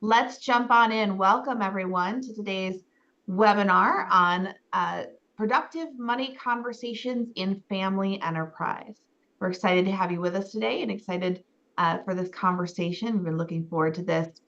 Let's jump on in. Welcome everyone to today's webinar on productive money conversations in family enterprise. We're excited to have you with us today and excited for this conversation. We've been looking forward to this.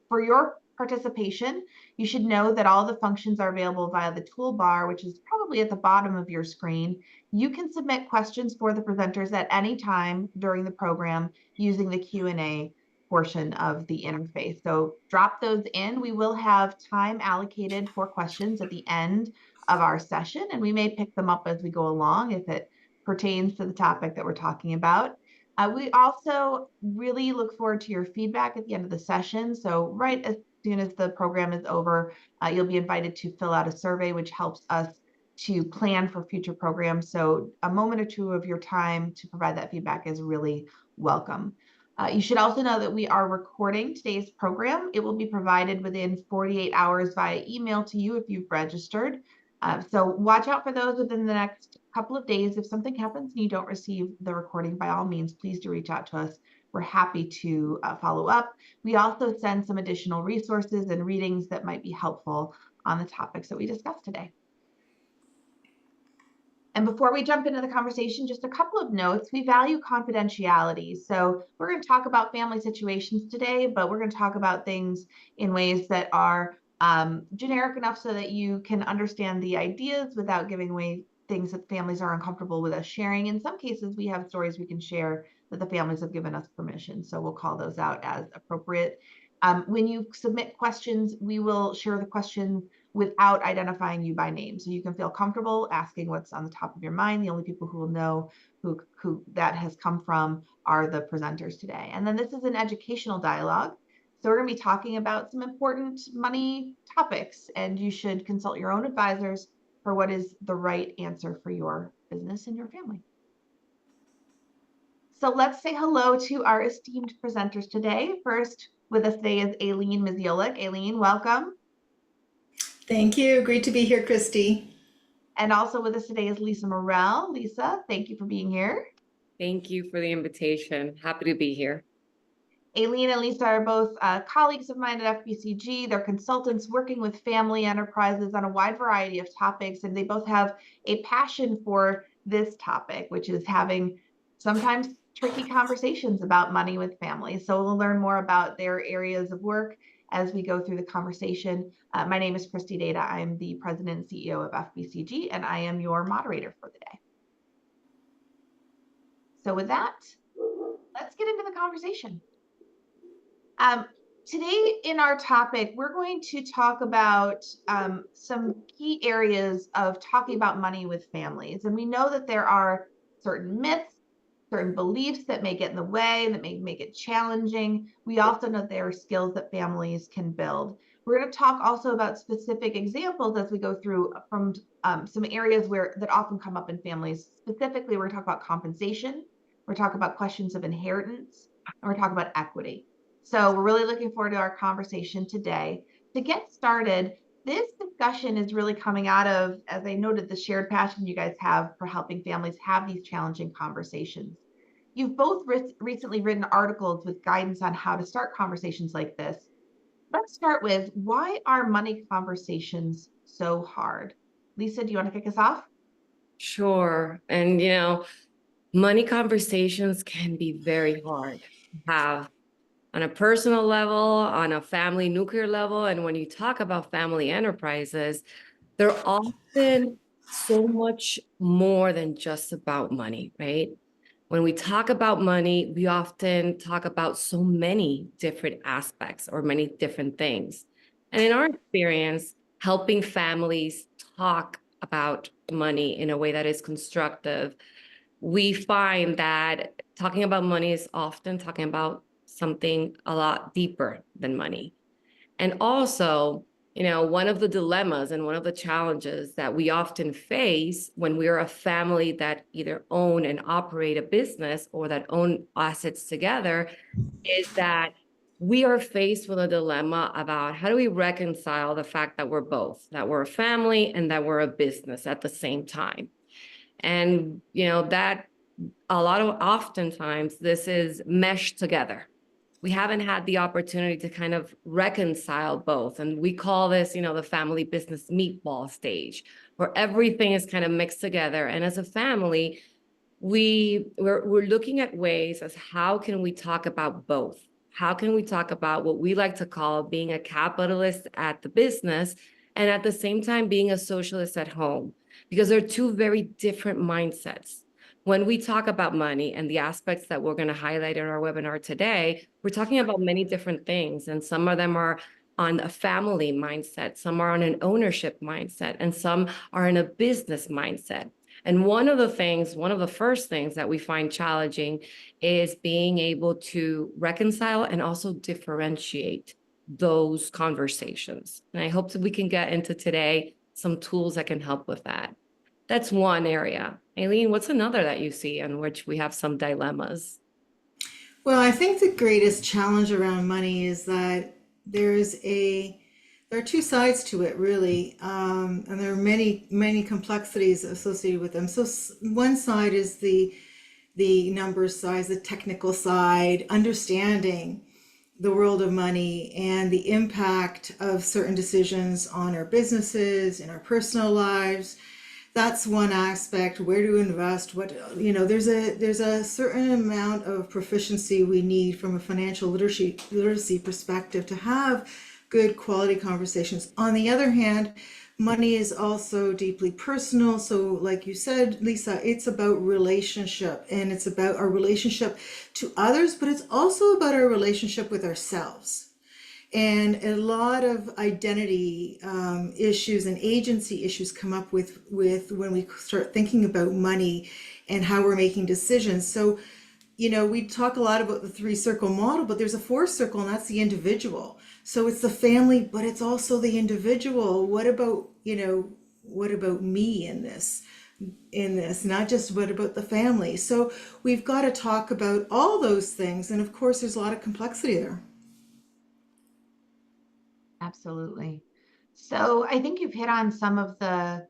For your participation, you should know that all the functions are available via the toolbar, which is probably at the bottom of your screen. You can submit questions for the presenters at any time during the program using the Q&A portion of the interface. So drop those in. We will have time allocated for questions at the end of our session, and we may pick them up as we go along if it pertains to the topic that we're talking about. We also really look forward to your feedback at the end of the session. So right as soon as the program is over, you'll be invited to fill out a survey, which helps us to plan for future programs. So a moment or two of your time to provide that feedback is really welcome. You should also know that we are recording today's program. It will be provided within 48 hours via email to you if you've registered. So watch out for those within the next couple of days. If something happens and you don't receive the recording, by all means, please do reach out to us. We're happy to follow up. We also send some additional resources and readings that might be helpful on the topics that we discussed today. And before we jump into the conversation, just a couple of notes. We value confidentiality. So we're going to talk about family situations today, but we're going to talk about things in ways that are generic enough so that you can understand the ideas without giving away things that families are uncomfortable with us sharing. In some cases, we have stories we can share that the families have given us permission. So we'll call those out as appropriate. When you submit questions, we will share the question without identifying you by name. So you can feel comfortable asking what's on the top of your mind. The only people who will know who that has come from are the presenters today. And then this is an educational dialogue. So we're going to be talking about some important money topics, and you should consult your own advisors for what is the right answer for your business and your family. So let's say hello to our esteemed presenters today. First with us today is Aileen Miziolek. Aileen, welcome. Thank you. Great to be here, Christy. And also with us today is Lisa Morel. Lisa, thank you for being here. Thank you for the invitation. Happy to be here. Aileen and Lisa are both colleagues of mine at FBCG. They're consultants working with family enterprises on a wide variety of topics, and they both have a passion for this topic, which is having sometimes tricky conversations about money with families. So we'll learn more about their areas of work as we go through the conversation. My name is Christy Data. I'm the president and CEO of FBCG, and I am your moderator for the day. So with that, let's get into the conversation. Today in our topic, we're going to talk about some key areas of talking about money with families. And we know that there are certain myths, certain beliefs that may get in the way, that may make it challenging. We also know there are skills that families can build. We're going to talk also about specific examples as we go through from some areas that often come up in families. Specifically, we're going to talk about compensation. We're going to talk about questions of inheritance, and we're going to talk about equity. So we're really looking forward to our conversation today. To get started, this discussion is really coming out of, as I noted, the shared passion you guys have for helping families have these challenging conversations. You've both recently written articles with guidance on how to start conversations like this. Let's start with, why are money conversations so hard? Lisa, do you want to kick us off? Sure. And, money conversations can be very hard to have on a personal level, on a family nuclear level. And when you talk about family enterprises, they're often so much more than just about money, right? When we talk about money, we often talk about so many different aspects or many different things. And in our experience, helping families talk about money in a way that is constructive, we find that talking about money is often talking about something a lot deeper than money. And also, one of the dilemmas and one of the challenges that we often face when we're a family that either own and operate a business or that own assets together is that we are faced with a dilemma about how do we reconcile the fact that we're both, that we're a family and that we're a business at the same time. And, that oftentimes this is meshed together. we haven't had the opportunity to kind of reconcile both. And we call this, the family business meatball stage, where everything is kind of mixed together. And as a family, we're looking at ways as how can we talk about both? How can we talk about what we like to call being a capitalist at the business and at the same time being a socialist at home? Because they're two very different mindsets. When we talk about money and the aspects that we're going to highlight in our webinar today, we're talking about many different things. And some of them are on a family mindset, some are on an ownership mindset, and some are in a business mindset. And one of the first things that we find challenging is being able to reconcile and also differentiate those conversations. And I hope that we can get into today some tools that can help with that. That's one area. Aileen, what's another that you see in which we have some dilemmas? Well, I think the greatest challenge around money is that there are two sides to it, really, and there are many complexities associated with them. So one side is the numbers side, the technical side, understanding the world of money and the impact of certain decisions on our businesses, in our personal lives. That's one aspect. Where to invest? There's a certain amount of proficiency we need from a financial literacy perspective to have good quality conversations. On the other hand, money is also deeply personal. So like you said, Lisa, it's about relationship, and it's about our relationship to others, but it's also about our relationship with ourselves. And a lot of identity issues and agency issues come up with when we start thinking about money and how we're making decisions. So, we talk a lot about the 3-circle model, but there's a 4th circle, and that's the individual. So it's the family, but it's also the individual. What about me in this? Not just what about the family? So we've got to talk about all those things. And of course, there's a lot of complexity there. Absolutely. So I think you've hit on some of the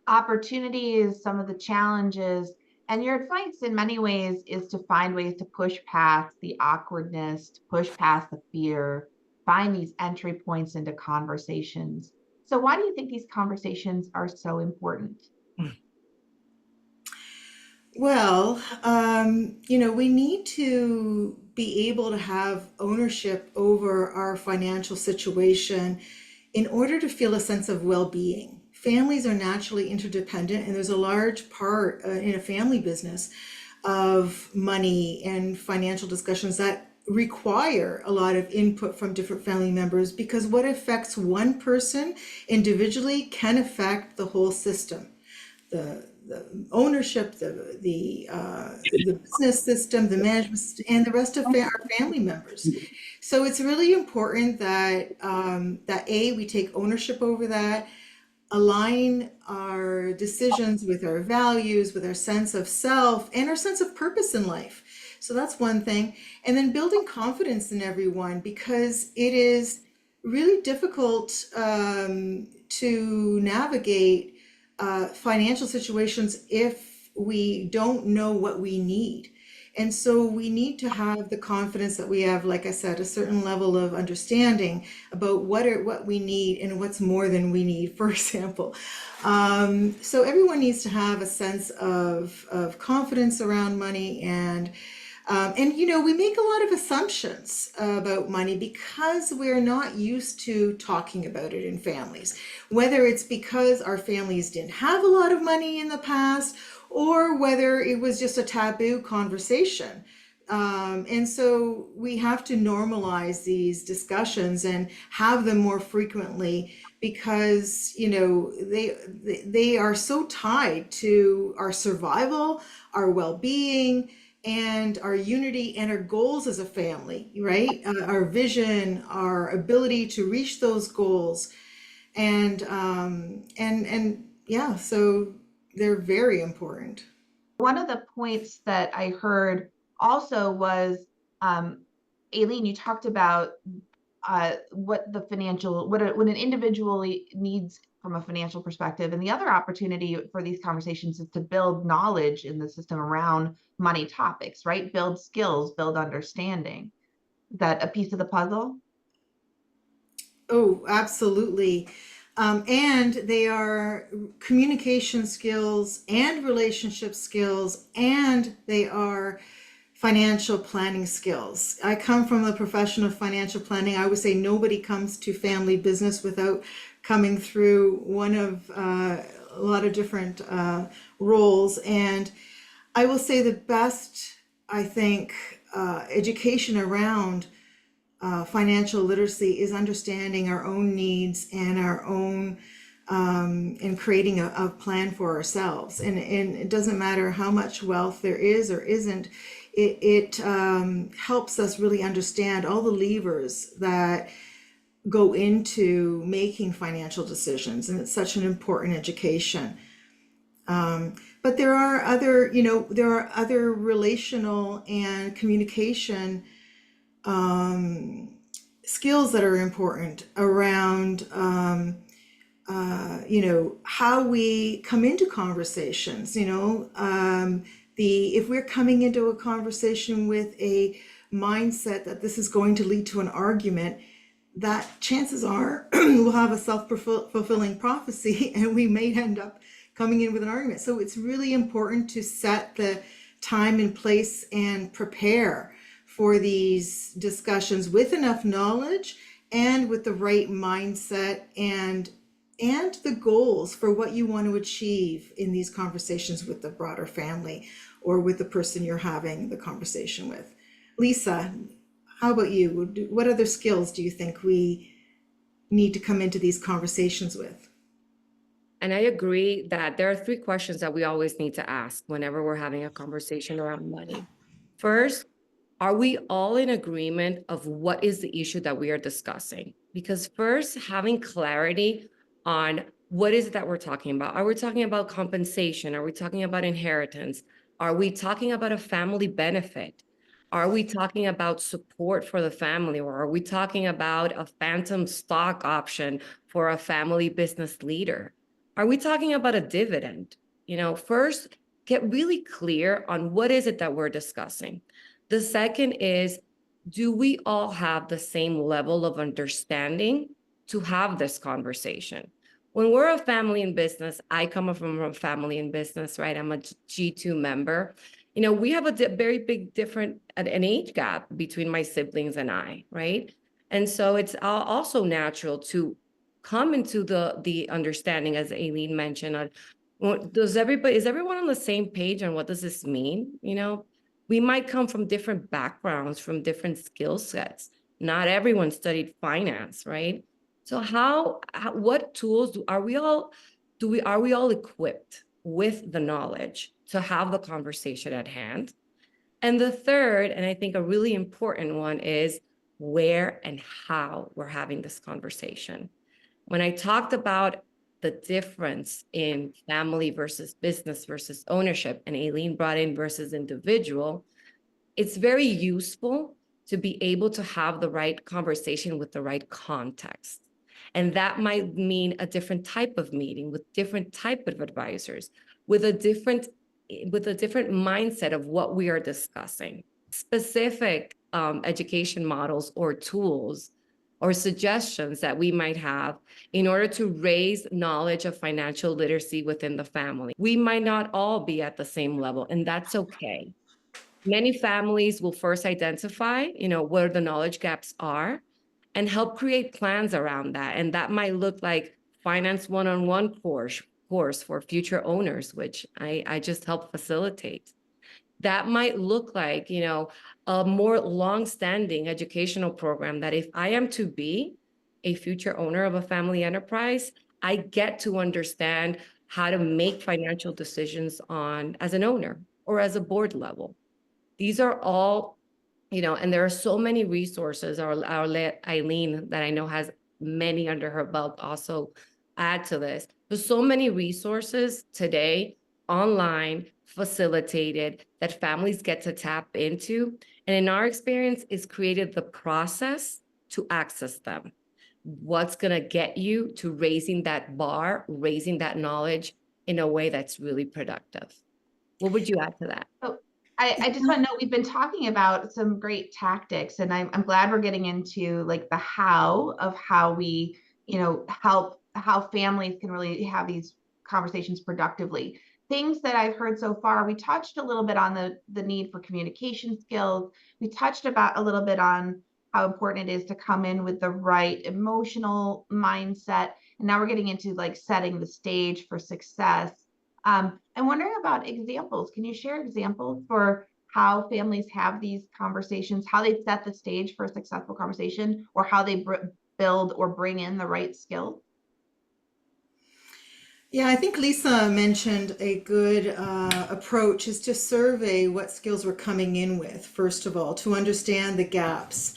opportunities, some of the challenges, and your advice in many ways is to find ways to push past the awkwardness, to push past the fear, find these entry points into conversations. So why do you think these conversations are so important? Well, we need to be able to have ownership over our financial situation in order to feel a sense of well-being. Families are naturally interdependent, and there's a large part in a family business of money and financial discussions that require a lot of input from different family members, because what affects one person individually can affect the whole system. The ownership, the business system, the management system, and the rest of our family members. So it's really important that we take ownership over that, align our decisions with our values, with our sense of self, and our sense of purpose in life. So that's one thing. And then building confidence in everyone, because it is really difficult to navigate financial situations if we don't know what we need. And so we need to have the confidence that we have, like I said, a certain level of understanding about what we need and what's more than we need, for example. So everyone needs to have a sense of confidence around money, and we make a lot of assumptions about money because we're not used to talking about it in families, whether it's because our families didn't have a lot of money in the past, or whether it was just a taboo conversation. And so we have to normalize these discussions and have them more frequently, because they are so tied to our survival, our well-being, and our unity and our goals as a family, right? Our vision, our ability to reach those goals, and yeah, so they're very important. One of the points that I heard also was, Aileen, you talked about what an individual needs from a financial perspective. And the other opportunity for these conversations is to build knowledge in the system around money topics, right? Build skills, build understanding. Is that a piece of the puzzle? Oh, absolutely. And they are communication skills and relationship skills, and they are financial planning skills. I come from a profession of financial planning. I would say nobody comes to family business without coming through one of a lot of different roles. And I will say the best, I think, education around financial literacy is understanding our own needs and our own and creating a plan for ourselves. And it doesn't matter how much wealth there is or isn't, it helps us really understand all the levers that go into making financial decisions. And it's such an important education. But there are other, there are other relational and communication skills that are important around how we come into conversations. If we're coming into a conversation with a mindset that this is going to lead to an argument, that chances are we'll have a self-fulfilling prophecy and we may end up coming in with an argument. So it's really important to set the time and place and prepare for these discussions with enough knowledge and with the right mindset and the goals for what you want to achieve in these conversations with the broader family or with the person you're having the conversation with. Lisa, how about you? What other skills do you think we need to come into these conversations with? And I agree that there are 3 questions that we always need to ask whenever we're having a conversation around money. First, are we all in agreement of what is the issue that we are discussing? Because first, having clarity on what is it that we're talking about. Are we talking about compensation? Are we talking about inheritance? Are we talking about a family benefit? Are we talking about support for the family? Or are we talking about a phantom stock option for a family business leader? Are we talking about a dividend? First, get really clear on what is it that we're discussing. The second is, do we all have the same level of understanding to have this conversation? When we're a family in business, I come from a family in business, right? I'm a G2 member. We have a very big an age gap between my siblings and I, right? And so it's also natural to come into the understanding, as Aileen mentioned, is everyone on the same page on what does this mean? We might come from different backgrounds, from different skill sets. Not everyone studied finance, right? So what tools are we all equipped with the knowledge to have the conversation at hand? And the third, and I think a really important one, is where and how we're having this conversation. When I talked about the difference in family versus business versus ownership, and Aileen brought in versus individual, it's very useful to be able to have the right conversation with the right context. And that might mean a different type of meeting with different type of advisors, with a different mindset of what we are discussing. Specific education models or tools or suggestions that we might have in order to raise knowledge of financial literacy within the family. We might not all be at the same level, and that's okay. Many families will first identify, where the knowledge gaps are and help create plans around that. And that might look like finance one-on-one course for future owners, which I just help facilitate. That might look like, a more long-standing educational program that if I am to be a future owner of a family enterprise, I get to understand how to make financial decisions as an owner or as a board level. These are all, and there are so many resources. I'll let Aileen, that I know has many under her belt, also add to this. There's so many resources today online, facilitated, that families get to tap into. And in our experience, it's created the process to access them. What's going to get you to raising that bar, raising that knowledge in a way that's really productive? What would you add to that? Oh, I just want to know, we've been talking about some great tactics, and I'm glad we're getting into like the how of how we, help how families can really have these conversations productively. Things that I've heard so far, we touched a little bit on the need for communication skills. We touched about a little bit on how important it is to come in with the right emotional mindset. And now we're getting into like setting the stage for success. I'm wondering about examples. Can you share examples for how families have these conversations, how they set the stage for a successful conversation, or how they build or bring in the right skills? Yeah, I think Lisa mentioned a good approach is to survey what skills we're coming in with, first of all, to understand the gaps.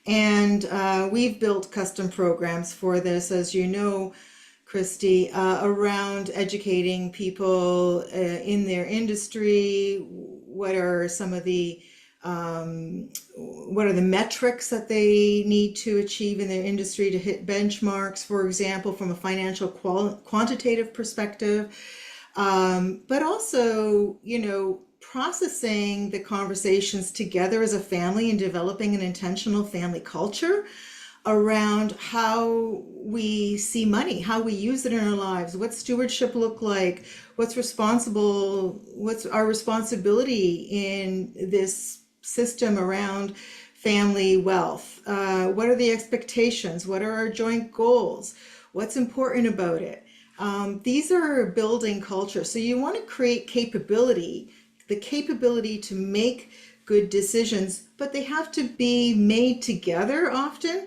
And we've built custom programs for this, as you know, Christy, around educating people in their industry. What are some of the what are the metrics that they need to achieve in their industry to hit benchmarks, for example, from a financial quantitative perspective, but also, processing the conversations together as a family and developing an intentional family culture around how we see money, how we use it in our lives, what stewardship look like, what's our responsibility in this system around family wealth, what are the expectations, what are our joint goals, what's important about it. These are building culture. So you want to create the capability to make good decisions, but they have to be made together often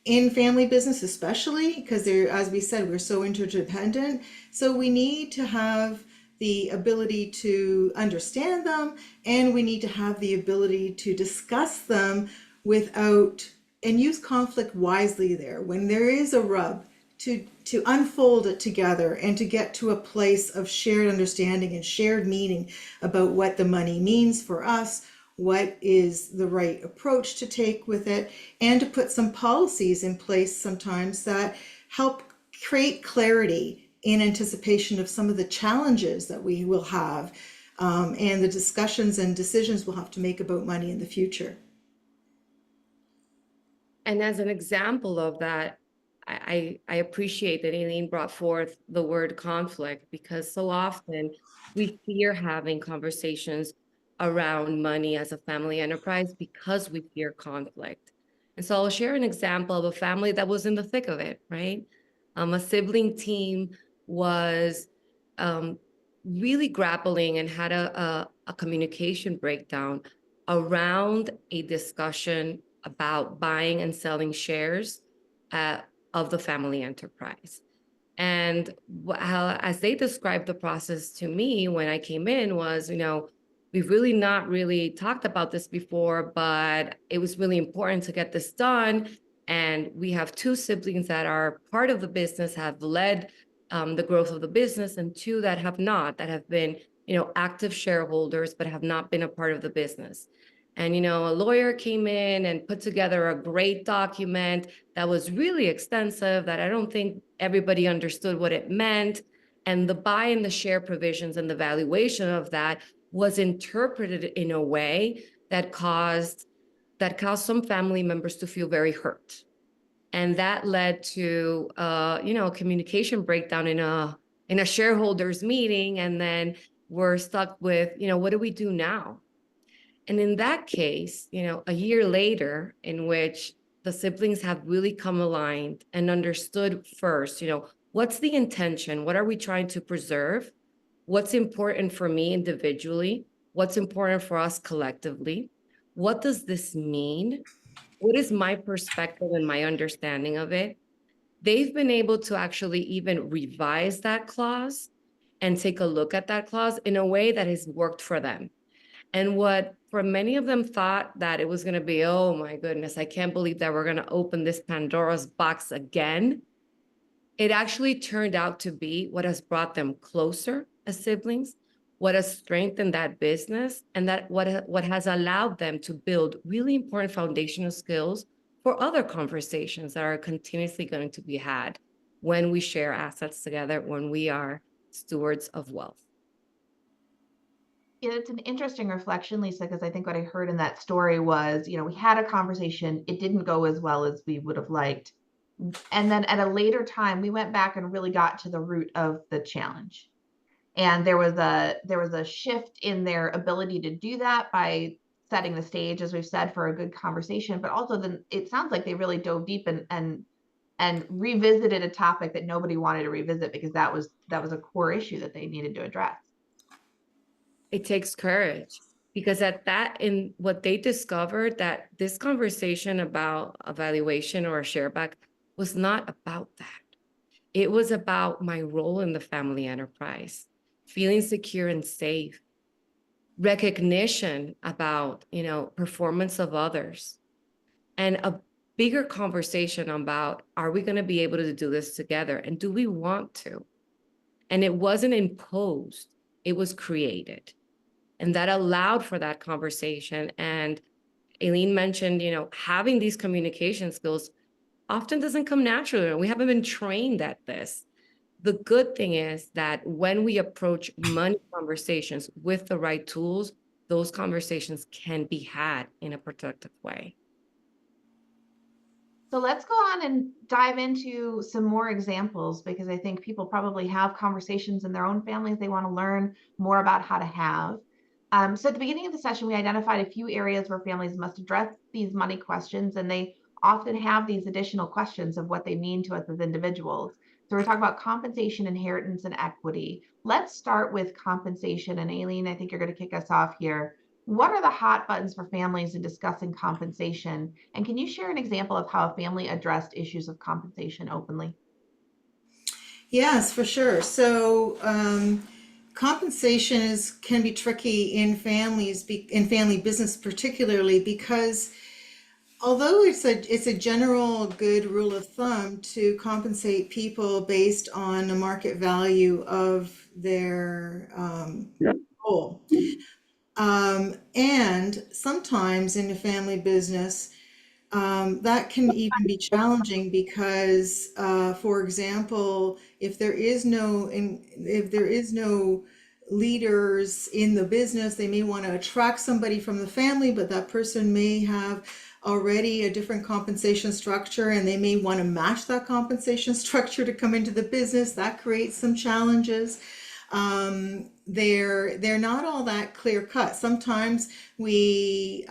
in family business, especially because they're, as we said, we're so interdependent. So we need to have the ability to understand them, and we need to have the ability to discuss them without, and use conflict wisely there. When there is a rub, to unfold it together and to get to a place of shared understanding and shared meaning about what the money means for us, what is the right approach to take with it, and to put some policies in place sometimes that help create clarity in anticipation of some of the challenges that we will have, and the discussions and decisions we'll have to make about money in the future. And as an example of that, I appreciate that Aileen brought forth the word conflict, because so often we fear having conversations around money as a family enterprise because we fear conflict. And so I'll share an example of a family that was in the thick of it, right? A sibling team was really grappling and had a communication breakdown around a discussion about buying and selling shares of the family enterprise. And as they described the process to me when I came in was, we've really not really talked about this before, but it was really important to get this done. And we have two siblings that are part of the business, have led the growth of the business, and two that have not, that have been, active shareholders, but have not been a part of the business. And, a lawyer came in and put together a great document that was really extensive, that I don't think everybody understood what it meant. And the buy and the share provisions and the valuation of that was interpreted in a way that caused some family members to feel very hurt. And that led to, a communication breakdown in a shareholders meeting. And then we're stuck with, what do we do now? And in that case, a year later, in which the siblings have really come aligned and understood first, what's the intention? What are we trying to preserve? What's important for me individually? What's important for us collectively? What does this mean? What is my perspective and my understanding of it? They've been able to actually even revise that clause and take a look at that clause in a way that has worked for them. And what for many of them thought that it was going to be, oh my goodness, I can't believe that we're going to open this Pandora's box again. It actually turned out to be what has brought them closer as siblings, what has strengthened that business, and that what has allowed them to build really important foundational skills for other conversations that are continuously going to be had when we share assets together, when we are stewards of wealth. it's an interesting reflection, Lisa, because I think what I heard in that story was, we had a conversation, it didn't go as well as we would have liked. And then at a later time, we went back and really got to the root of the challenge. And there was a shift in their ability to do that by setting the stage, as we've said, for a good conversation. But also, then it sounds like they really dove deep and revisited a topic that nobody wanted to revisit because that was a core issue that they needed to address. It takes courage because in what they discovered, that this conversation about evaluation or a share back was not about that. It was about my role in the family enterprise, feeling secure and safe, recognition about, performance of others, and a bigger conversation about, are we going to be able to do this together? And do we want to? And it wasn't imposed, it was created. And that allowed for that conversation. And Aileen mentioned, having these communication skills often doesn't come naturally. We haven't been trained at this. The good thing is that when we approach money conversations with the right tools, those conversations can be had in a productive way. So let's go on and dive into some more examples, because I think people probably have conversations in their own families they want to learn more about how to have. So at the beginning of the session, we identified a few areas where families must address these money questions, and they often have these additional questions of what they mean to us as individuals. So we're talking about compensation, inheritance, and equity. Let's start with compensation. And Aileen, I think you're going to kick us off here. What are the hot buttons for families in discussing compensation? And can you share an example of how a family addressed issues of compensation openly? Yes, for sure. So compensation can be tricky in families, in family business particularly, because although it's a general good rule of thumb to compensate people based on the market value of their role. And sometimes in a family business, that can even be challenging because, for example, if there is no leaders in the business, they may want to attract somebody from the family, but that person may have already a different compensation structure, and they may want to match that compensation structure to come into the business. That creates some challenges. They're not all that clear cut. Sometimes we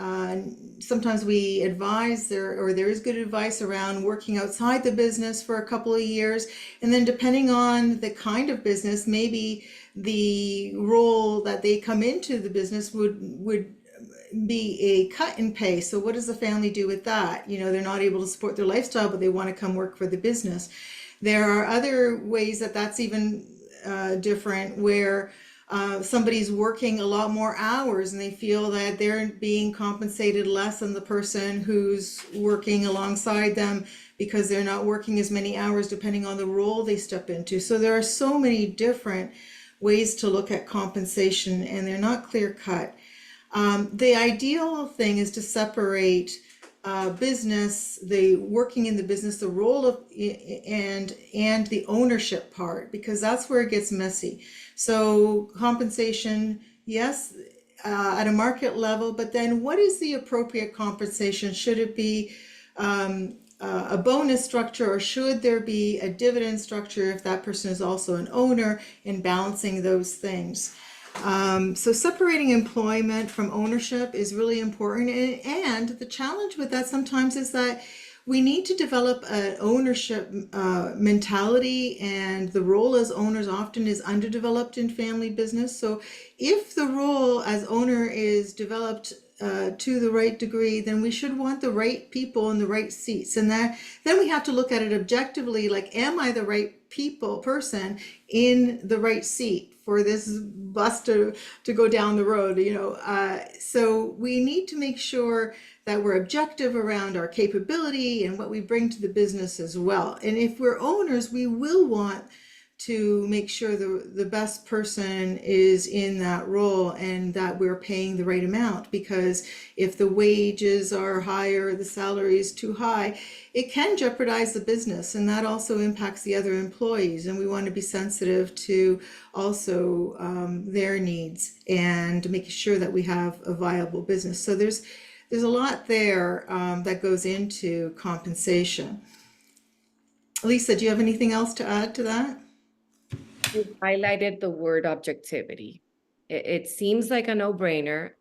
advise there is good advice around working outside the business for a couple of years, and then depending on the kind of business, maybe the role that they come into the business would be a cut in pay. So what does the family do with that? They're not able to support their lifestyle, but they want to come work for the business. There are other ways that's even different, where somebody's working a lot more hours and they feel that they're being compensated less than the person who's working alongside them because they're not working as many hours depending on the role they step into. So there are so many different ways to look at compensation, and they're not clear cut. The ideal thing is to separate business, the working in the business, the role of and the ownership part, because that's where it gets messy. So compensation, yes, at a market level, but then what is the appropriate compensation? Should it be a bonus structure, or should there be a dividend structure if that person is also an owner, in balancing those things? So separating employment from ownership is really important. And the challenge with that sometimes is that we need to develop an ownership mentality, and the role as owners often is underdeveloped in family business. So if the role as owner is developed to the right degree, then we should want the right people in the right seats. And then we have to look at it objectively, like, am I the right person in the right seat for this bus to go down the road? So we need to make sure that we're objective around our capability and what we bring to the business as well. And if we're owners, we will want to make sure the best person is in that role and that we're paying the right amount. Because if the wages are higher, the salary is too high, it can jeopardize the business, and that also impacts the other employees. And we want to be sensitive to also their needs and making sure that we have a viable business. So there's a lot there that goes into compensation. Lisa, do you have anything else to add to that? You highlighted the word objectivity. It seems like a no-brainer.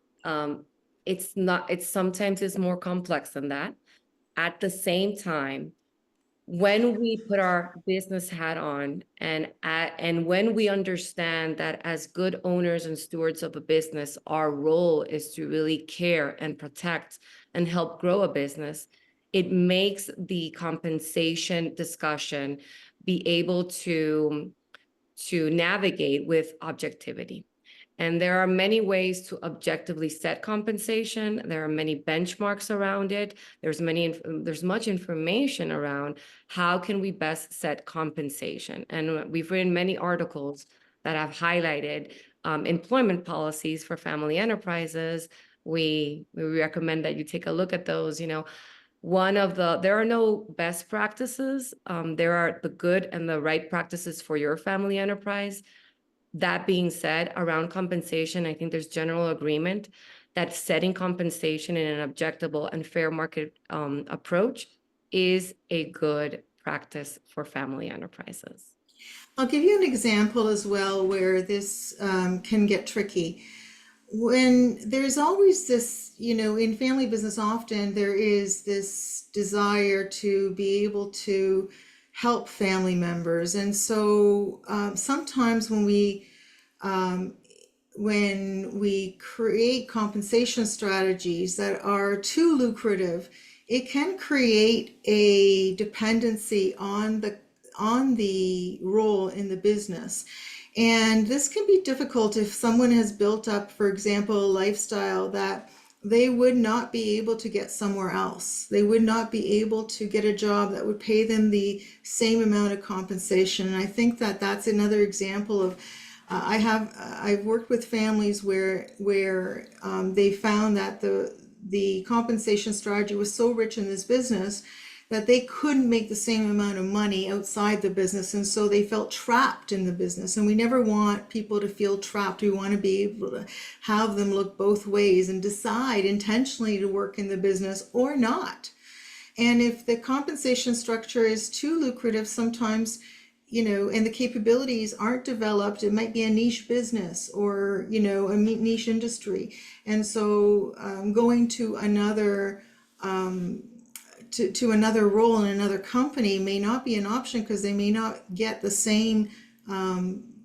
It's not, it's sometimes it's more complex than that. At the same time, when we put our business hat on and when we understand that as good owners and stewards of a business, our role is to really care and protect and help grow a business, it makes the compensation discussion be able to navigate with objectivity. And there are many ways to objectively set compensation. There are many benchmarks around it. There's much information around how can we best set compensation. And we've written many articles that have highlighted employment policies for family enterprises. We recommend that you take a look at those. There are no best practices. There are the good and the right practices for your family enterprise. That being said, around compensation, I think there's general agreement that setting compensation in an objectable and fair market approach is a good practice for family enterprises. I'll give you an example as well where this can get tricky. When there's always this, in family business, often there is this desire to be able to help family members. And so sometimes when we create compensation strategies that are too lucrative, it can create a dependency on the role in the business. And this can be difficult if someone has built up, for example, a lifestyle that they would not be able to get somewhere else. They would not be able to get a job that would pay them the same amount of compensation. And I think that that's another example of I've worked with families where they found that the compensation strategy was so rich in this business that they couldn't make the same amount of money outside the business, and so they felt trapped in the business. And we never want people to feel trapped. We want to be able to have them look both ways and decide intentionally to work in the business or not. And if the compensation structure is too lucrative, sometimes, and the capabilities aren't developed, it might be a niche business or, a niche industry. And so going to another to another role in another company may not be an option because they may not get the same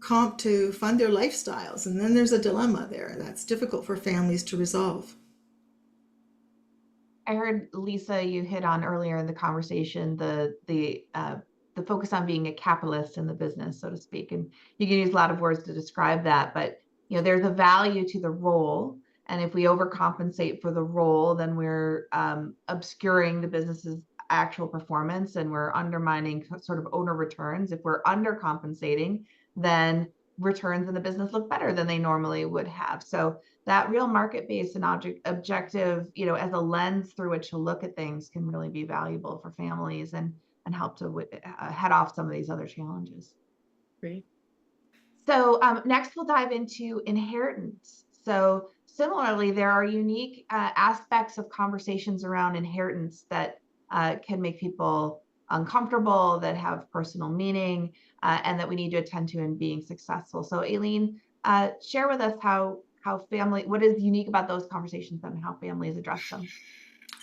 comp to fund their lifestyles. And then there's a dilemma there that's difficult for families to resolve. I heard, Lisa, you hit on earlier in the conversation the focus on being a capitalist in the business, so to speak. And you can use a lot of words to describe that, but there's a value to the role. And if we overcompensate for the role, then we're obscuring the business's actual performance and we're undermining sort of owner returns. If we're undercompensating, then returns in the business look better than they normally would have. So that real market-based and objective, as a lens through which to look at things can really be valuable for families and help to head off some of these other challenges. Great. So next we'll dive into inheritance. So similarly, there are unique aspects of conversations around inheritance that can make people uncomfortable, that have personal meaning, and that we need to attend to in being successful. So Aileen, share with us how family, what is unique about those conversations and how families address them.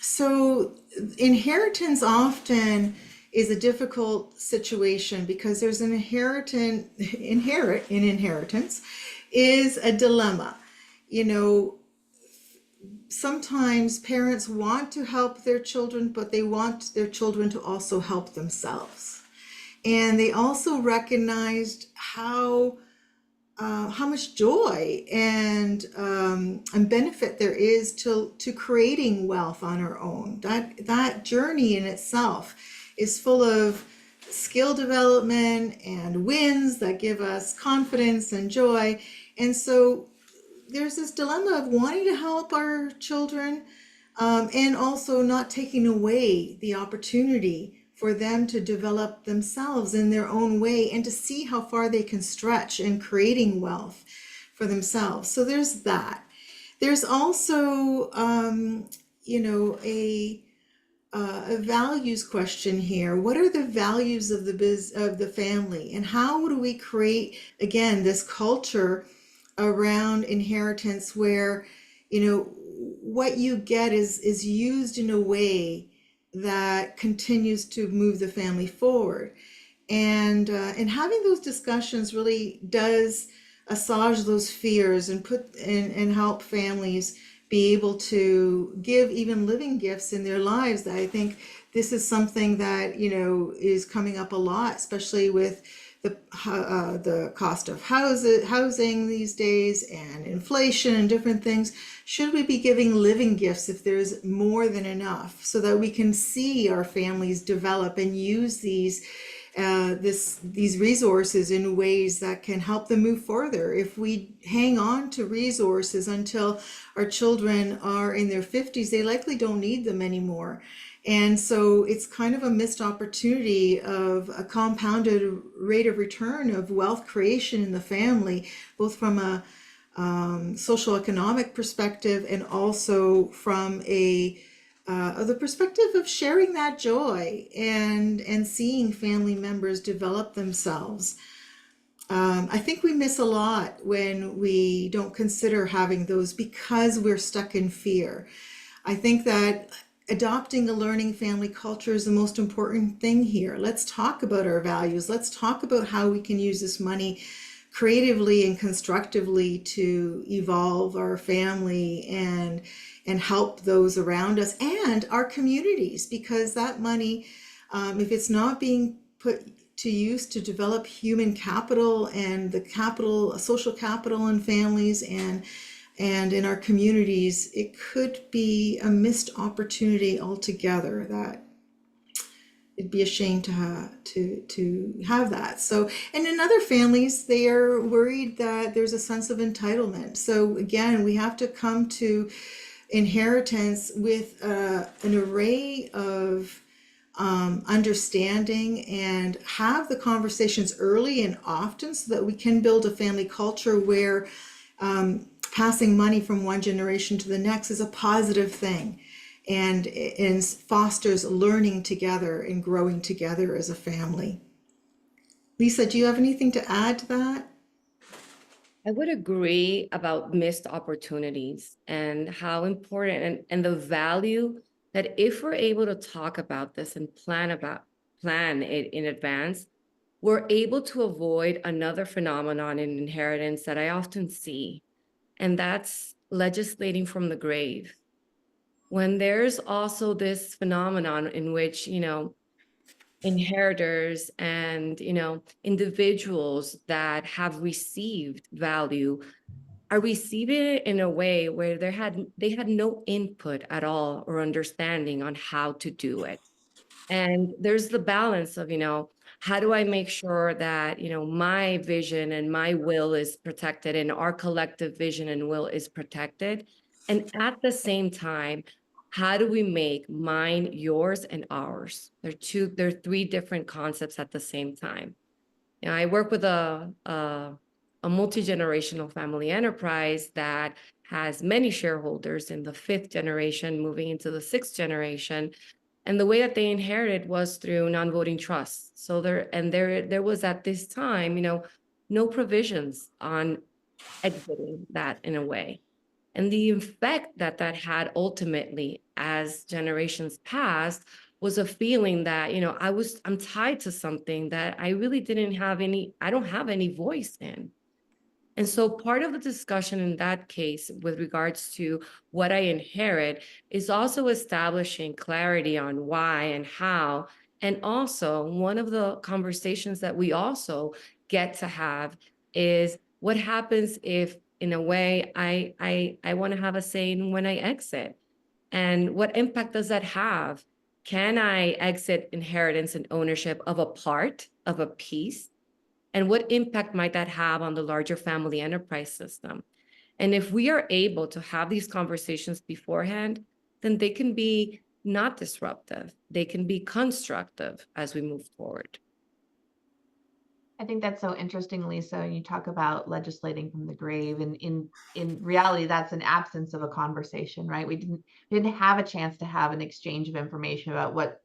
So inheritance often is a difficult situation because there's an inheritance is a dilemma. Sometimes parents want to help their children, but they want their children to also help themselves. And they also recognized how much joy and benefit there is to creating wealth on our own. That journey in itself is full of skill development and wins that give us confidence and joy. And so there's this dilemma of wanting to help our children, and also not taking away the opportunity for them to develop themselves in their own way and to see how far they can stretch in creating wealth for themselves. So there's that. There's also, a values question here. What are the values of the family, and how do we create again this culture around inheritance where what you get is used in a way that continues to move the family forward, and having those discussions really does assuage those fears and help families be able to give even living gifts in their lives. I think this is something that is coming up a lot, especially with the cost of housing these days and inflation and different things. Should we be giving living gifts if there's more than enough, so that we can see our families develop and use these resources in ways that can help them move further? If we hang on to resources until our children are in their 50s, they likely don't need them anymore. And so it's kind of a missed opportunity of a compounded rate of return of wealth creation in the family, both from a social economic perspective and also from the perspective of sharing that joy and seeing family members develop themselves. I think we miss a lot when we don't consider having those because we're stuck in fear. I think that adopting a learning family culture is the most important thing here. Let's talk about our values. Let's talk about how we can use this money creatively and constructively to evolve our family and help those around us and our communities, because that money, if it's not being put to use to develop human capital and the capital, social capital in families and in our communities, it could be a missed opportunity altogether. That it'd be a shame to have that. So, and in other families, they are worried that there's a sense of entitlement. So again, we have to come to inheritance with an array of understanding and have the conversations early and often, so that we can build a family culture where passing money from one generation to the next is a positive thing and fosters learning together and growing together as a family. Lisa, do you have anything to add to that? I would agree about missed opportunities and how important and the value that if we're able to talk about this and plan it in advance, we're able to avoid another phenomenon in inheritance that I often see, and that's legislating from the grave. When there's also this phenomenon in which, inheritors and, individuals that have received value are receiving it in a way where they had no input at all or understanding on how to do it. And there's the balance of, how do I make sure that, my vision and my will is protected and our collective vision and will is protected? And at the same time, how do we make mine, yours, and ours? They're three different concepts at the same time. I work with a multi-generational family enterprise that has many shareholders in the fifth generation, moving into the sixth generation. And the way that they inherited was through non-voting trusts. So there was at this time, no provisions on exiting that in a way. And the effect that had ultimately as generations passed was a feeling that, I'm tied to something that I really I don't have any voice in. And so part of the discussion in that case with regards to what I inherit is also establishing clarity on why and how. And also one of the conversations that we also get to have is what happens if, in a way, I want to have a say in when I exit, and what impact does that have? Can I exit inheritance and ownership of a part of a piece? And what impact might that have on the larger family enterprise system? And if we are able to have these conversations beforehand, then they can be not disruptive. They can be constructive as we move forward. I think that's so interesting, Lisa. You talk about legislating from the grave, and in reality, that's an absence of a conversation, right? We didn't have a chance to have an exchange of information about what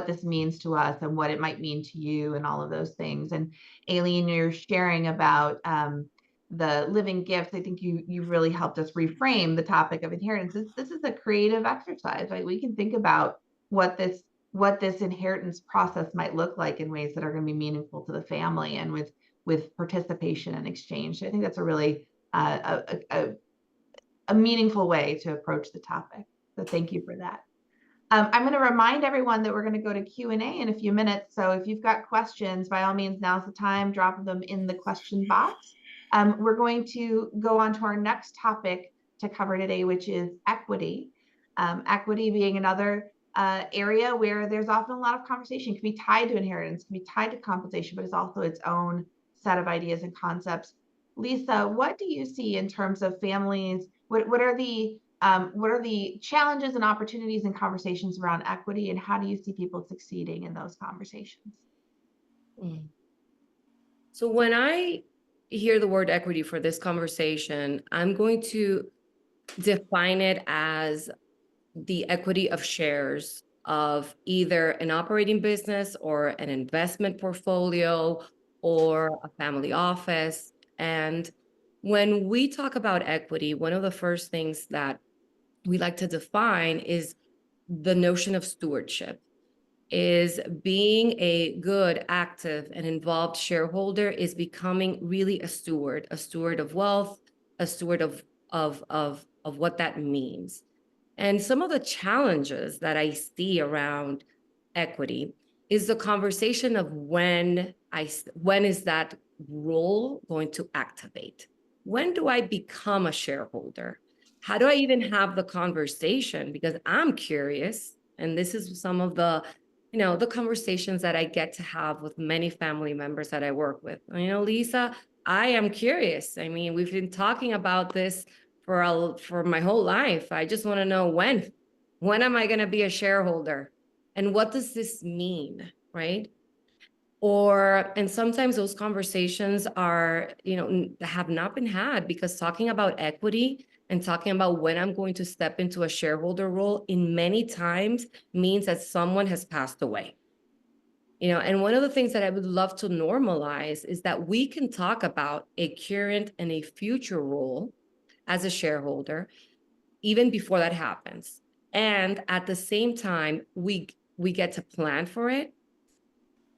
this means to us and what it might mean to you and all of those things. And Aileen, you're sharing about the living gifts. I think you really helped us reframe the topic of inheritance. This is a creative exercise, right? We can think about what this inheritance process might look like in ways that are going to be meaningful to the family and with participation and exchange. So I think that's a really a meaningful way to approach the topic. So thank you for that. I'm going to remind everyone that we're going to go to Q&A in a few minutes. So if you've got questions, by all means, now's the time, drop them in the question box. We're going to go on to our next topic to cover today, which is equity. Equity being another area where there's often a lot of conversation. It can be tied to inheritance, can be tied to compensation, but it's also its own set of ideas and concepts. Lisa, what do you see in terms of families? What are the challenges and opportunities and conversations around equity, and how do you see people succeeding in those conversations? So when I hear the word equity for this conversation, I'm going to define it as the equity of shares of either an operating business or an investment portfolio or a family office. And when we talk about equity, one of the first things that we like to define is the notion of stewardship, is being a good, active, and involved shareholder is becoming really a steward of wealth, a steward of what that means. And some of the challenges that I see around equity is the conversation of when is that role going to activate? When do I become a shareholder? How do I even have the conversation? Because I'm curious, and this is some of the conversations that I get to have with many family members that I work with. Lisa, I am curious. I mean, we've been talking about this for my whole life. I just want to know when am I going to be a shareholder, and what does this mean, right? And sometimes those conversations are, have not been had, because talking about equity and talking about when I'm going to step into a shareholder role in many times means that someone has passed away. And one of the things that I would love to normalize is that we can talk about a current and a future role as a shareholder even before that happens. And at the same time, we get to plan for it.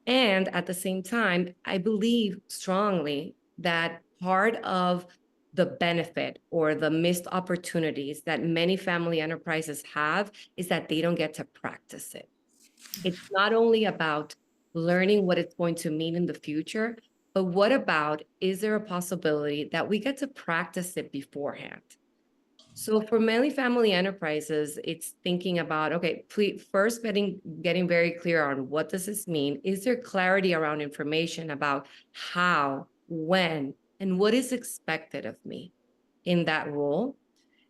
And at the same time, I believe strongly that part of the benefit or the missed opportunities that many family enterprises have is that they don't get to practice it. It's not only about learning what it's going to mean in the future, but what about, is there a possibility that we get to practice it beforehand? So for many family enterprises, it's thinking about, okay, first getting very clear on what does this mean? Is there clarity around information about how, when, and what is expected of me in that role?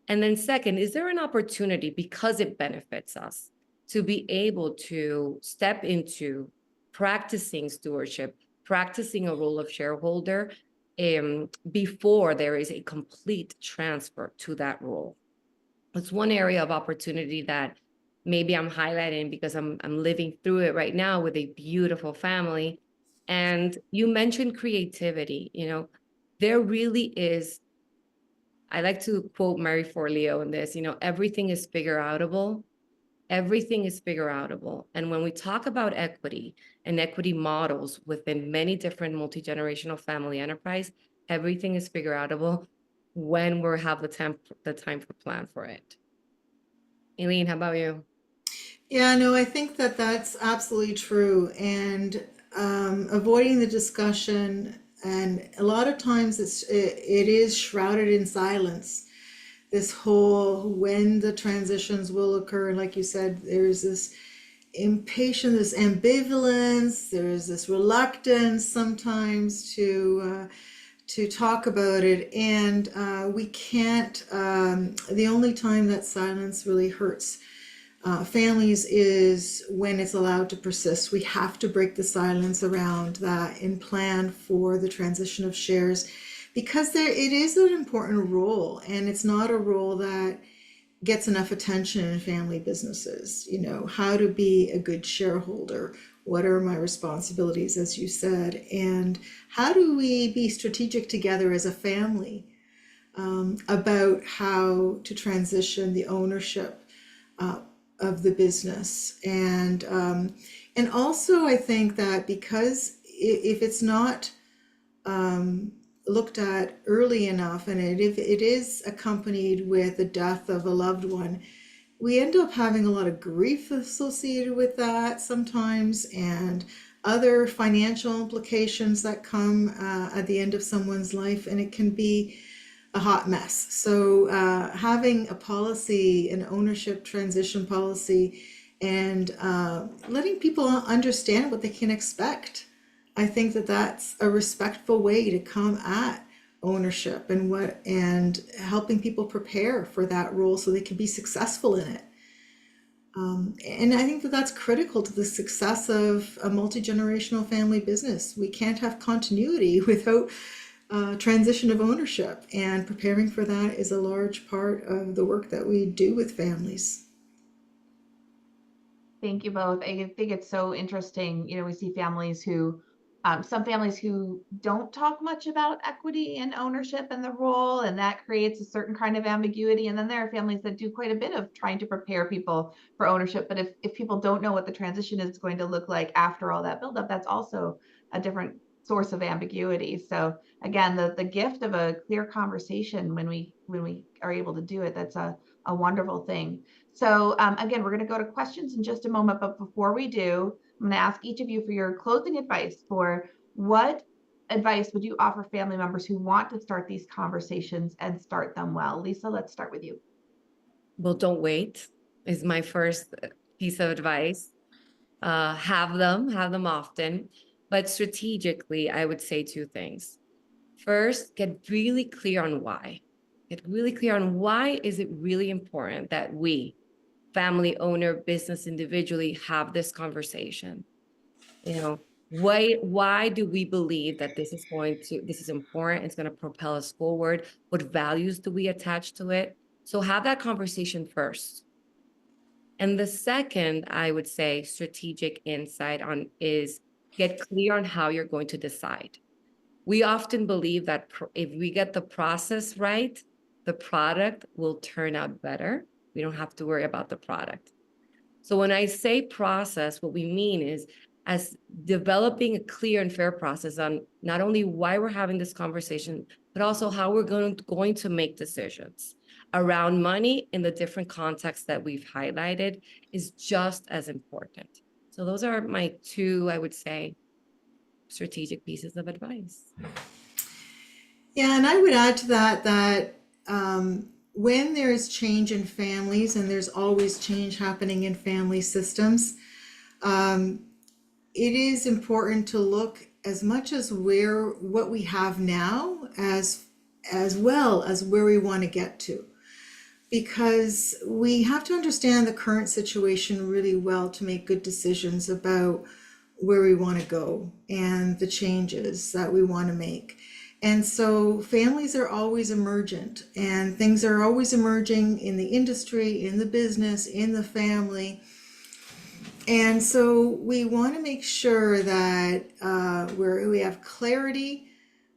And then second, is there an opportunity, because it benefits us, to be able to step into practicing stewardship, practicing a role of shareholder before there is a complete transfer to that role? It's one area of opportunity that maybe I'm highlighting because I'm living through it right now with a beautiful family. And you mentioned creativity. There really is. I like to quote Mary Forleo in this, everything is figure outable. Everything is figure outable. And when we talk about equity and equity models within many different multi-generational family enterprise, everything is figure outable when we have the time to plan for it. Aileen, how about you? Yeah, no, I think that that's absolutely true. And avoiding the discussion, and a lot of times it is shrouded in silence. This whole when the transitions will occur, like you said, there's this impatience, there's ambivalence, there's this reluctance sometimes to talk about it, and we can't. The only time that silence really hurts families is when it's allowed to persist. We have to break the silence around that and plan for the transition of shares, because it is an important role, and it's not a role that gets enough attention in family businesses. You know, how to be a good shareholder, what are my responsibilities, as you said, and how do we be strategic together as a family about how to transition the ownership of the business. And also I think that because if it's not looked at early enough, and if it is accompanied with the death of a loved one, we end up having a lot of grief associated with that sometimes, and other financial implications that come at the end of someone's life, and it can be a hot mess. So having a policy, an ownership transition policy, and letting people understand what they can expect. I think that that's a respectful way to come at ownership and helping people prepare for that role so they can be successful in it. And I think that that's critical to the success of a multi-generational family business. We can't have continuity without transition of ownership, and preparing for that is a large part of the work that we do with families. Thank you both. I think it's so interesting. You know, we see families who, some families who don't talk much about equity and ownership and the role, and that creates a certain kind of ambiguity. And then there are families that do quite a bit of trying to prepare people for ownership. But if people don't know what the transition is going to look like after all that buildup, that's also a different source of ambiguity. So again, the gift of a clear conversation when we are able to do it, that's a wonderful thing. So again, we're going to go to questions in just a moment, but before we do, I'm going to ask each of you for your closing advice. For what advice would you offer family members who want to start these conversations and start them well? Lisa, let's start with you. Well, don't wait is my first piece of advice. Have them often, but strategically, I would say two things. First, get really clear on why. Get really clear on why is it really important that we, family owner, business individually, have this conversation. You know, why do we believe that this is important, it's going to propel us forward? What values do we attach to it? So have that conversation first. And the second, I would say, strategic insight on is get clear on how you're going to decide. We often believe that if we get the process right, the product will turn out better. We don't have to worry about the product. So when I say process, what we mean is as developing a clear and fair process on not only why we're having this conversation, but also how we're going to make decisions around money in the different contexts that we've highlighted is just as important. So those are my two, I would say, strategic pieces of advice. Yeah, and I would add to that when there is change in families, and there's always change happening in family systems, it is important to look as much as what we have now as well as where we want to get to. Because we have to understand the current situation really well to make good decisions about where we want to go and the changes that we want to make. And so families are always emergent, and things are always emerging in the industry, in the business, in the family. And so we want to make sure that we have clarity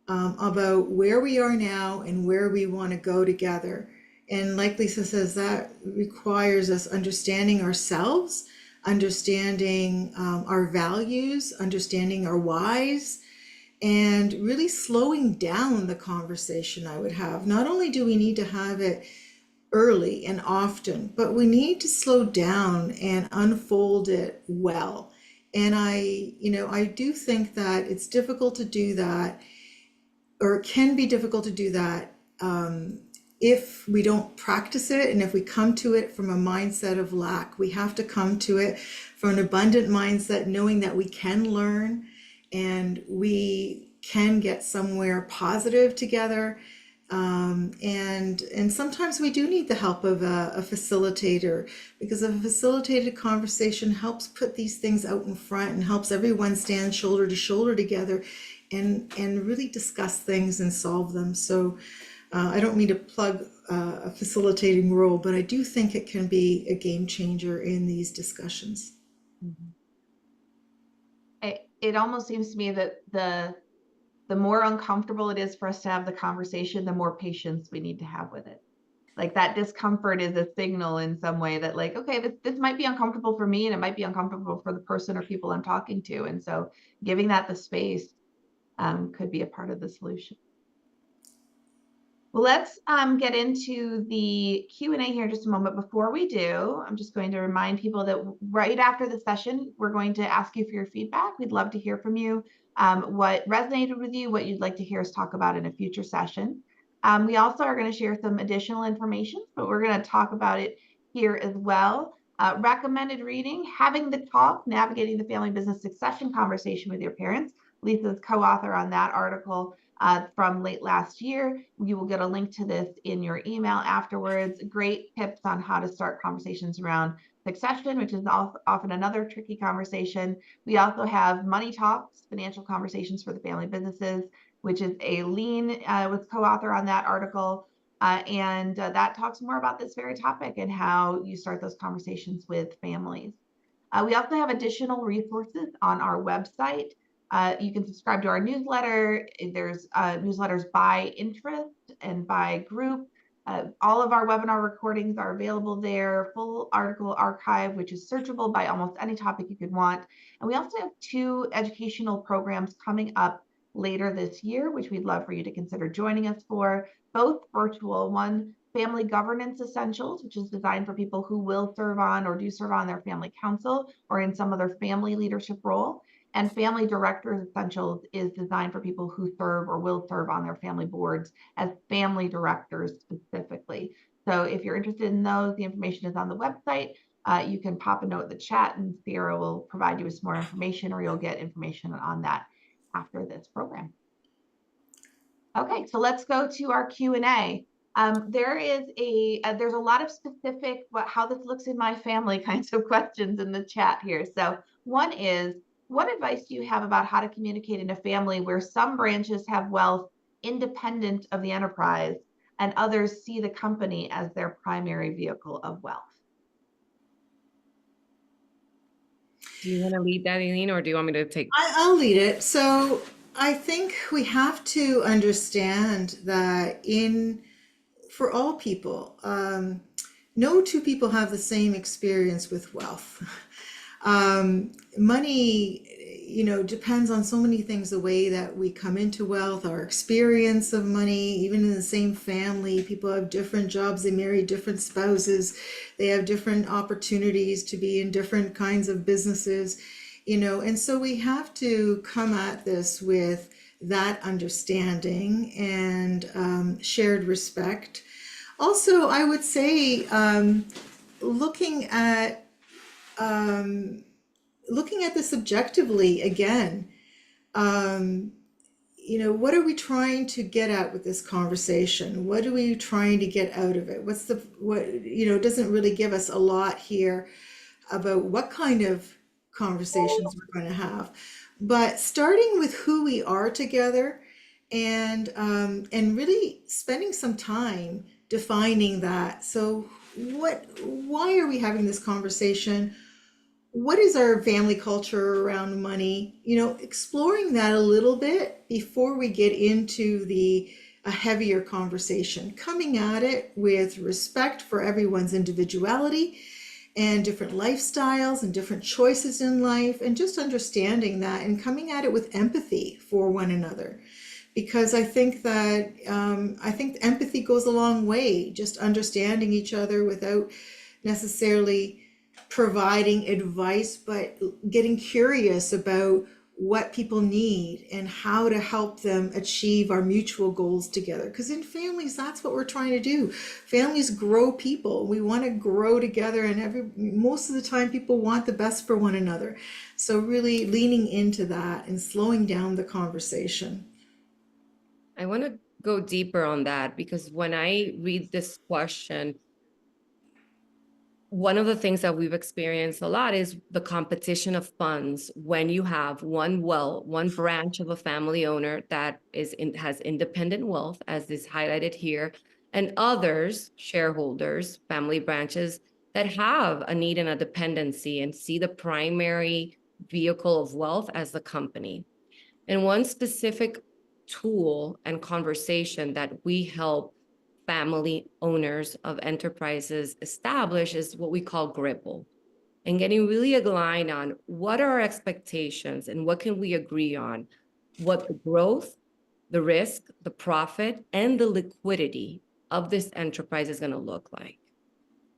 about where we are now and where we want to go together. And like Lisa says, that requires us understanding ourselves, understanding our values, understanding our whys, and really slowing down the conversation I would have. Not only do we need to have it early and often, but we need to slow down and unfold it well. And I do think that it's difficult to do that, or it can be difficult to do that if we don't practice it, and if we come to it from a mindset of lack, we have to come to it from an abundant mindset, knowing that we can learn and we can get somewhere positive together. And sometimes we do need the help of a facilitator, because a facilitated conversation helps put these things out in front and helps everyone stand shoulder to shoulder together and really discuss things and solve them. So I don't mean to plug a facilitating role, but I do think it can be a game changer in these discussions. It almost seems to me that the more uncomfortable it is for us to have the conversation, the more patience we need to have with it. Like that discomfort is a signal in some way that like, okay, this might be uncomfortable for me and it might be uncomfortable for the person or people I'm talking to. And so giving that the space could be a part of the solution. Well, let's get into the Q&A here in just a moment. Before we do, I'm just going to remind people that right after the session, we're going to ask you for your feedback. We'd love to hear from you, what resonated with you, what you'd like to hear us talk about in a future session. We also are going to share some additional information, but we're going to talk about it here as well. Recommended reading, Having the Talk, Navigating the Family Business Succession Conversation with Your Parents. Lisa's co-author on that article from late last year. You will get a link to this in your email afterwards. Great tips on how to start conversations around succession, which is often another tricky conversation. We also have Money Talks, Financial Conversations for the Family Businesses, which is Aileen was co-author on that article. And that talks more about this very topic and how you start those conversations with families. We also have additional resources on our website. You can subscribe to our newsletter. There's newsletters by interest and by group. All of our webinar recordings are available there, full article archive, which is searchable by almost any topic you could want. And we also have 2 educational programs coming up later this year, which we'd love for you to consider joining us for, both virtual. One, Family Governance Essentials, which is designed for people who will serve on or do serve on their family council or in some other family leadership role. And Family Directors Essentials is designed for people who serve or will serve on their family boards as family directors specifically. So if you're interested in those, the information is on the website. You can pop a note in the chat and Sarah will provide you with some more information, or you'll get information on that after this program. Okay, so let's go to our Q&A. There's a lot of specific how this looks in my family kinds of questions in the chat here. So one is, what advice do you have about how to communicate in a family where some branches have wealth independent of the enterprise and others see the company as their primary vehicle of wealth? Do you want to lead that, Aileen, or do you want me to take? I'll lead it. So I think we have to understand that for all people, no 2 people have the same experience with wealth. Money, depends on so many things, the way that we come into wealth, our experience of money. Even in the same family, people have different jobs, they marry different spouses, they have different opportunities to be in different kinds of businesses, and so we have to come at this with that understanding and shared respect. Also, I would say looking at this objectively again. What are we trying to get at with this conversation? What are we trying to get out of it? It doesn't really give us a lot here about what kind of conversations we're going to have. But starting with who we are together and really spending some time defining that. So why are we having this conversation? What is our family culture around money? Exploring that a little bit before we get into a heavier conversation, coming at it with respect for everyone's individuality and different lifestyles and different choices in life, and just understanding that and coming at it with empathy for one another. Because I think that empathy goes a long way, just understanding each other without necessarily providing advice, but getting curious about what people need and how to help them achieve our mutual goals together. Because in families, that's what we're trying to do. Families grow people. We want to grow together, and most of the time people want the best for one another. So really leaning into that and slowing down the conversation. I want to go deeper on that because when I read this question, one of the things that we've experienced a lot is the competition of funds when you have one branch of a family owner that has independent wealth, as is highlighted here, and others, shareholders, family branches that have a need and a dependency and see the primary vehicle of wealth as the company. And one specific tool and conversation that we help family owners of enterprises establish is what we call gripple, and getting really aligned on what are our expectations and what can we agree on, what the growth, the risk, the profit, and the liquidity of this enterprise is going to look like.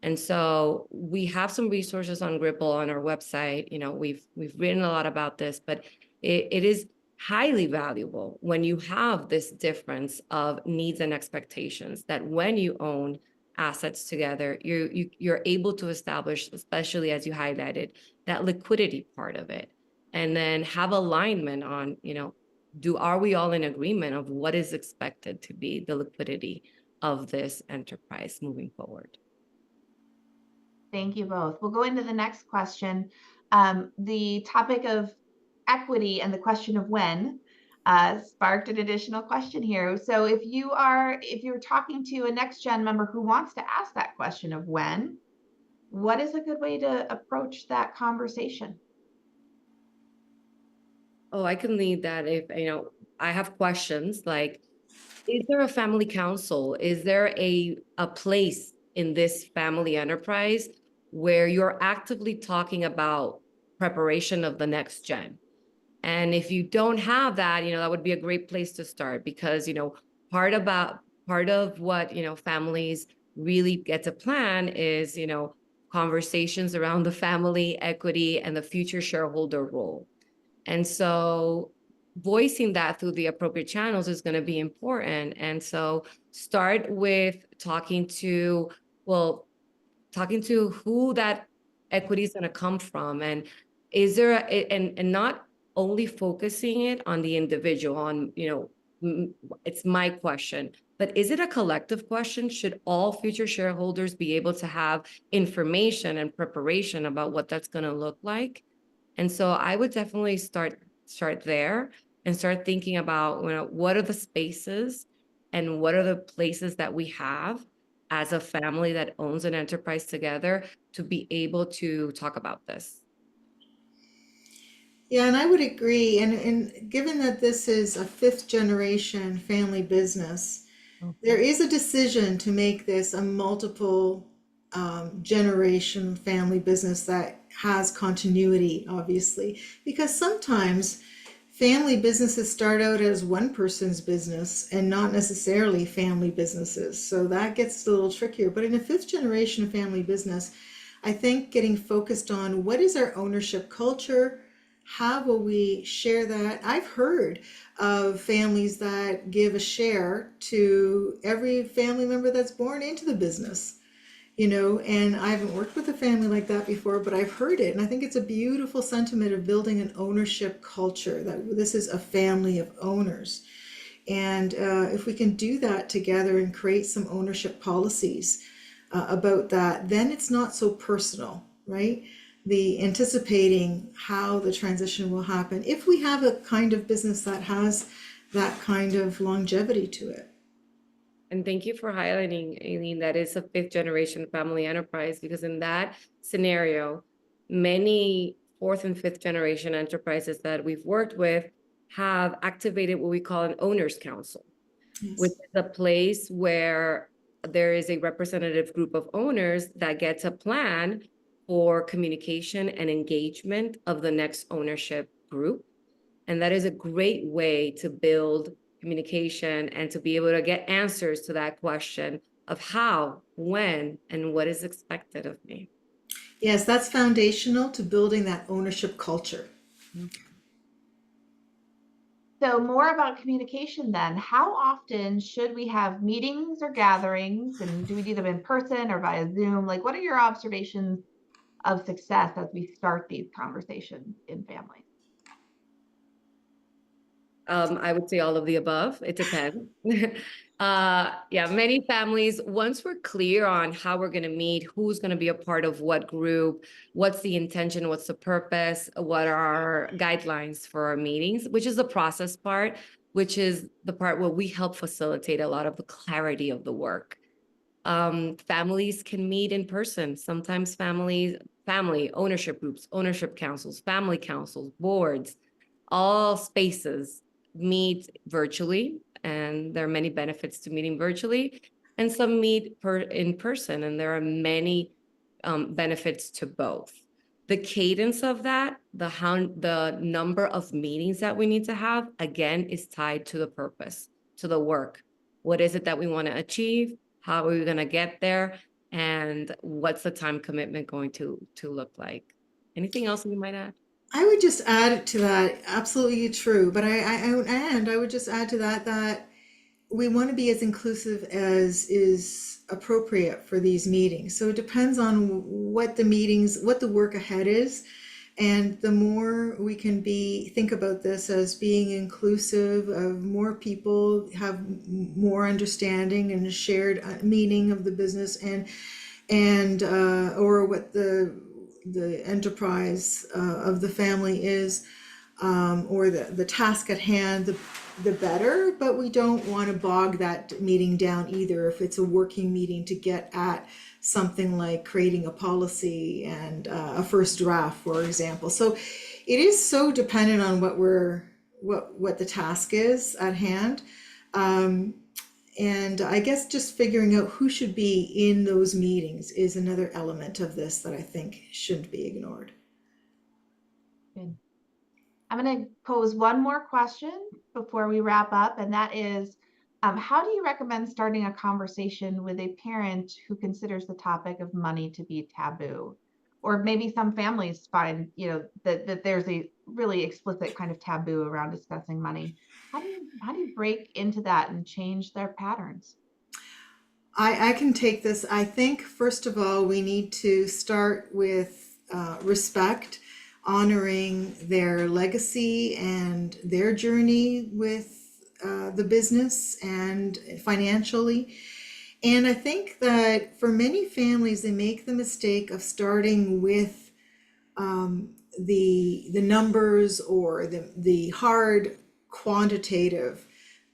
And so we have some resources on Gripple on our website. We've written a lot about this, but it is highly valuable when you have this difference of needs and expectations, that when you own assets together, you're able to establish, especially as you highlighted, that liquidity part of it, and then have alignment on, are we all in agreement of what is expected to be the liquidity of this enterprise moving forward? Thank you both. We'll go into the next question. The topic of equity and the question of when sparked an additional question here. So if you're talking to a next gen member who wants to ask that question of when, what is a good way to approach that conversation? Oh, I can lead that. If I have questions like, is there a family council? Is there a place in this family enterprise where you're actively talking about preparation of the next gen? And if you don't have that, that would be a great place to start, because, part of what, families really get to plan is, conversations around the family equity and the future shareholder role. And so voicing that through the appropriate channels is going to be important. And so start with talking to who that equity is going to come from. And is there and not only focusing it on the individual, on, it's my question, but is it a collective question? Should all future shareholders be able to have information and preparation about what that's going to look like? And so I would definitely start there and start thinking about, what are the spaces and what are the places that we have as a family that owns an enterprise together to be able to talk about this. Yeah, and I would agree. And given that this is a fifth generation family business, there is a decision to make this a multiple generation family business that has continuity, obviously, because sometimes family businesses start out as one person's business and not necessarily family businesses. So that gets a little trickier. But in a fifth generation family business, I think getting focused on what is our ownership culture, how will we share that? I've heard of families that give a share to every family member that's born into the business, and I haven't worked with a family like that before, but I've heard it. And I think it's a beautiful sentiment of building an ownership culture, that this is a family of owners. And if we can do that together and create some ownership policies about that, then it's not so personal, right? The anticipating how the transition will happen if we have a kind of business that has that kind of longevity to it. And thank you for highlighting, Aileen, that it's a fifth generation family enterprise, because in that scenario, many fourth and fifth generation enterprises that we've worked with have activated what we call an owners council, Yes. which is a place where there is a representative group of owners that get to plan for communication and engagement of the next ownership group. And that is a great way to build communication and to be able to get answers to that question of how, when, and what is expected of me. Yes, that's foundational to building that ownership culture. So more about communication then. How often should we have meetings or gatherings? And do we do them in person or via Zoom? Like, what are your observations of success as we start these conversations in families? I would say all of the above. It depends. Yeah, many families, once we're clear on how we're going to meet, who's going to be a part of what group, what's the intention, what's the purpose, what are our guidelines for our meetings, which is the process part, which is the part where we help facilitate a lot of the clarity of the work. Families can meet in person. Sometimes family ownership groups, ownership councils, family councils, boards, all spaces meet virtually, and there are many benefits to meeting virtually, and some meet in person, and there are many benefits to both. The cadence of that, the number of meetings that we need to have, again, is tied to the purpose, to the work. What is it that we want to achieve? How are we going to get there? And what's the time commitment going to look like? Anything else you might add? I would just add to that, absolutely true. But I would just add to that that we want to be as inclusive as is appropriate for these meetings. So it depends on what the meetings, what the work ahead is. And the more we can think about this as being inclusive of more people, have more understanding and a shared meaning of the business and or what the enterprise of the family is, or the task at hand, the better. But we don't want to bog that meeting down either if it's a working meeting to get at something like creating a policy and a first draft, for example. So it is so dependent on what the task is at hand. And I guess just figuring out who should be in those meetings is another element of this that I think shouldn't be ignored. Good. I'm going to pose one more question before we wrap up, and that is, how do you recommend starting a conversation with a parent who considers the topic of money to be taboo? Or maybe some families find, that there's a really explicit kind of taboo around discussing money. How do you break into that and change their patterns? I can take this. I think, first of all, we need to start with respect, honoring their legacy and their journey with the business and financially. And I think that for many families, they make the mistake of starting with the numbers or the hard quantitative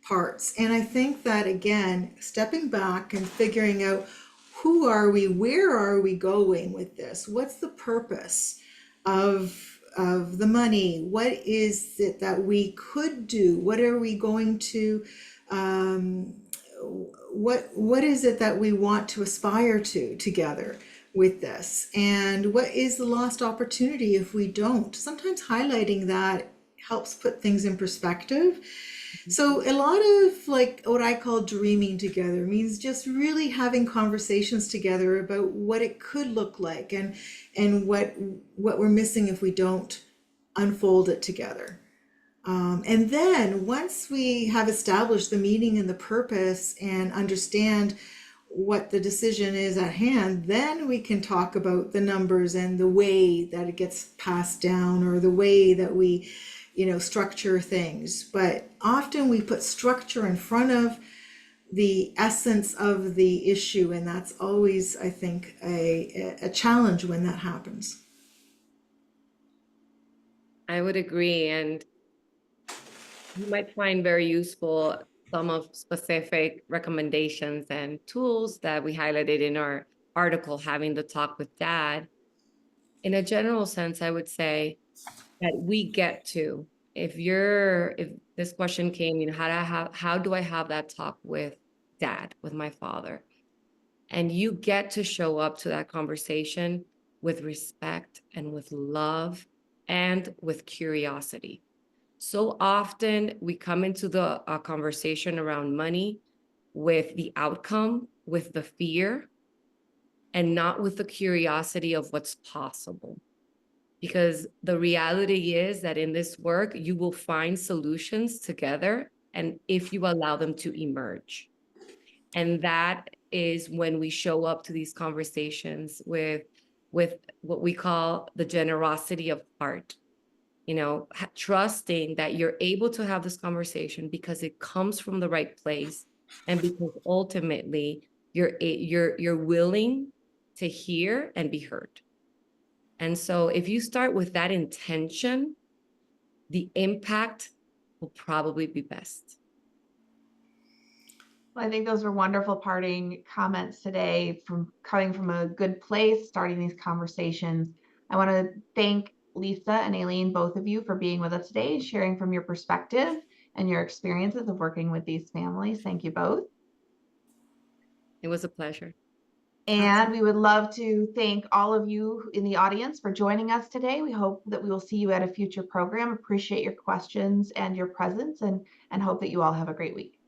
parts. And I think that, again, stepping back and figuring out who are we, where are we going with this? What's the purpose of the money? What is it that we could do? What are we going to what is it that we want to aspire to together with this? And what is the lost opportunity if we don't? Sometimes highlighting that helps put things in perspective. So a lot of like what I call dreaming together means just really having conversations together about what it could look like and what we're missing if we don't unfold it together. And then once we have established the meaning and the purpose and understand what the decision is at hand, then we can talk about the numbers and the way that it gets passed down or the way that we structure things. But often we put structure in front of the essence of the issue, and that's always, I think, a challenge when that happens. I would agree. And you might find very useful some of specific recommendations and tools that we highlighted in our article, Having the Talk with Dad. In a general sense, I would say that we get to, if this question came, how do I have that talk with Dad, with my father? And you get to show up to that conversation with respect and with love and with curiosity. So often we come into the conversation around money with the outcome, with the fear, and not with the curiosity of what's possible. because the reality is that in this work, you will find solutions together, and if you allow them to emerge. And that is when we show up to these conversations with what we call the generosity of heart, trusting that you're able to have this conversation because it comes from the right place, and because ultimately you're willing to hear and be heard. And so if you start with that intention, the impact will probably be best. Well, I think those are wonderful parting comments today, from coming from a good place, starting these conversations. I want to thank Lisa and Aileen, both of you, for being with us today, sharing from your perspective and your experiences of working with these families. Thank you both. It was a pleasure. And we would love to thank all of you in the audience for joining us today. We hope that we will see you at a future program. Appreciate your questions and your presence, and hope that you all have a great week.